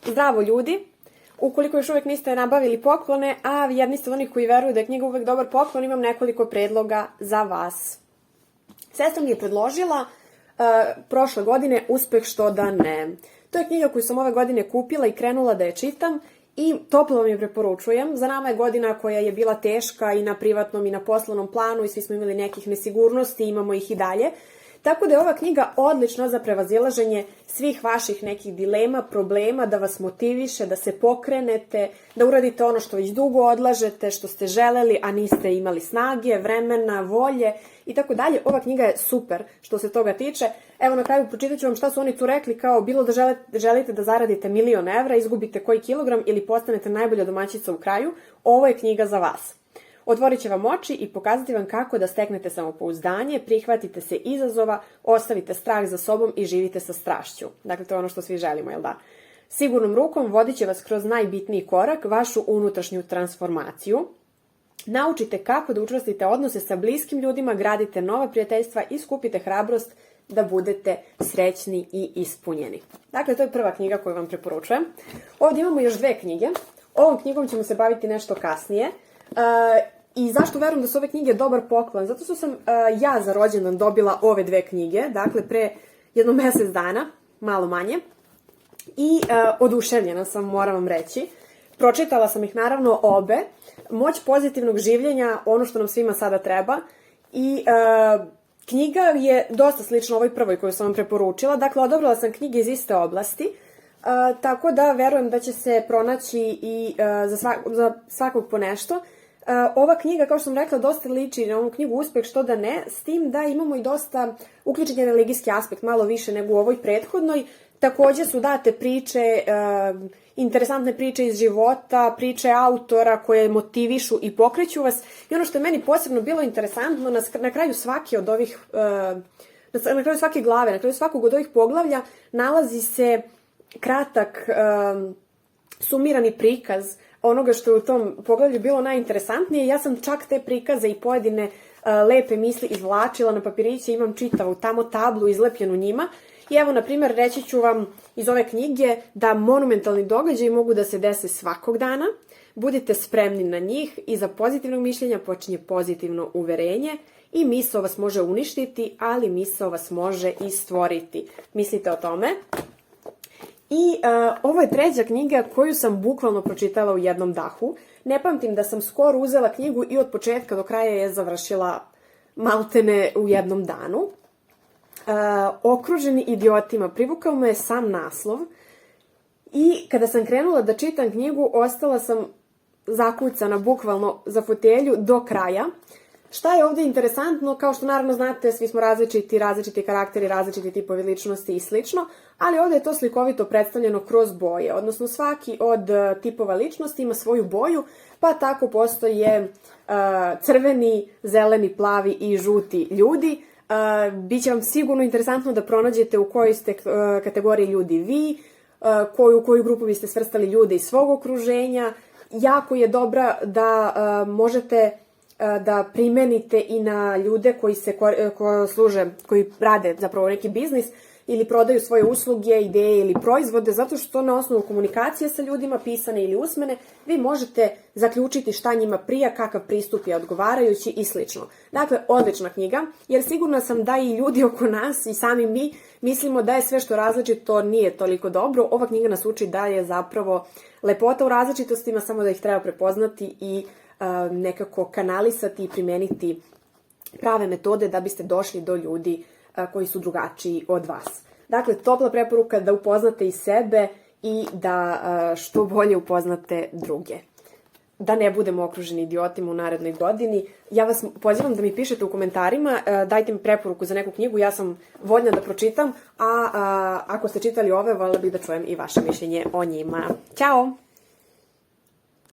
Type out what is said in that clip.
Zdravo ljudi, ukoliko još uvek niste nabavili poklone, a jedni ste od onih koji veruju da je knjiga uvek dobar poklon, imam nekoliko predloga za vas. Sestra mi je predložila prošle godine Uspeh što da ne. To je knjiga koju sam ove godine kupila i krenula da je čitam i toplo vam je preporučujem. Za nama je godina koja je bila teška i na privatnom i na poslovnom planu i svi smo imali nekih nesigurnosti, imamo ih i dalje. Tako da je ova knjiga odlična za prevazilaženje svih vaših nekih dilema, problema, da vas motiviše, da se pokrenete, da uradite ono što već dugo odlažete, što ste želeli, a niste imali snage, vremena, volje i tako dalje. Ova knjiga je super što se toga tiče. Evo na kraju pročitat ću vam šta su oni tu rekli, kao bilo da želite da zaradite 1.000.000 evra, izgubite koji kilogram ili postanete najbolja domaćica u kraju, ovo je knjiga za vas. Otvorit će vam oči i pokazati vam kako da steknete samopouzdanje, prihvatite se izazova, ostavite strah za sobom i živite sa strašću. Dakle, to je ono što svi želimo, jel da? Sigurnom rukom vodit će vas kroz najbitniji korak, vašu unutrašnju transformaciju. Naučite kako da učvrstite odnose sa bliskim ljudima, gradite nova prijateljstva i skupite hrabrost da budete srećni i ispunjeni. Dakle, to je prva knjiga koju vam preporučujem. Ovdje imamo još dve knjige. Ovom knjigom ćemo se baviti nešto kasnije. I zašto verujem da su ove knjige dobar poklon? Zato što sam ja za rođendan dobila ove dve knjige, dakle pre jedno mesec dana, malo manje. I oduševljena sam, moram vam reći. Pročitala sam ih naravno obe. Moć pozitivnog življenja, ono što nam svima sada treba. I knjiga je dosta slična ovoj prvoj koju sam vam preporučila. Dakle, odabrala sam knjige iz iste oblasti. Tako da verujem da će se pronaći i za svakog po nešto. Ova knjiga, kao što sam rekla, dosta liči na ovu knjigu Uspeh što da ne, s tim da imamo i dosta uključen religijski aspekt, malo više nego u ovoj prethodnoj. Takođe su date priče, interesantne priče iz života, priče autora koje motivišu i pokreću vas. I ono što je meni posebno bilo interesantno, na kraju svake od ovih, na kraju svake glave, na kraju svakog od ovih poglavlja nalazi se kratak sumirani prikaz onoga što je u tom poglavlju bilo najinteresantnije. Ja sam čak te prikaze i pojedine lepe misli izvlačila na papiriće, imam čitavu tamo tablu izlepljenu njima. I evo, na primjer, reći ću vam iz ove knjige da monumentalni događaji mogu da se dese svakog dana. Budite spremni na njih, iza pozitivnog mišljenja počinje pozitivno uverenje i misao vas može uništiti, ali misao vas može i stvoriti. Mislite o tome. I ovo je treća knjiga koju sam bukvalno pročitala u jednom dahu. Ne pamtim da sam skoro uzela knjigu i od početka do kraja je završila maltene u jednom danu. Okruženi idiotima, privukao me sam naslov i kada sam krenula da čitam knjigu, ostala sam zakucana bukvalno za fotelju do kraja. Šta je ovdje interesantno? Kao što naravno znate, svi smo različiti karakteri, različiti tipovi ličnosti i slično, ali ovdje je to slikovito predstavljeno kroz boje, odnosno svaki od tipova ličnosti ima svoju boju, pa tako postoje crveni, zeleni, plavi i žuti ljudi. Biće vam sigurno interesantno da pronađete u kojoj ste kategoriji ljudi vi, u koju grupu biste svrstali ljude iz svog okruženja. Jako je dobra da možete da primenite i na ljude koji rade zapravo neki biznis ili prodaju svoje usluge, ideje ili proizvode, zato što na osnovu komunikacije sa ljudima, pisane ili usmene, vi možete zaključiti šta njima prija, kakav pristup je odgovarajući i slično. Dakle, odlična knjiga, jer sigurna sam da i ljudi oko nas i sami mi mislimo da je sve što različito nije toliko dobro. Ova knjiga nas uči da je zapravo lepota u različitostima, samo da ih treba prepoznati i nekako kanalisati i primeniti prave metode da biste došli do ljudi koji su drugačiji od vas. Dakle, topla preporuka da upoznate i sebe i da što bolje upoznate druge. Da ne budemo okruženi idiotima u narednoj godini. Ja vas pozivam da mi pišete u komentarima, dajte mi preporuku za neku knjigu, ja sam voljna da pročitam, a ako ste čitali ove, voljela bih da čujem i vaše mišljenje o njima. Ćao!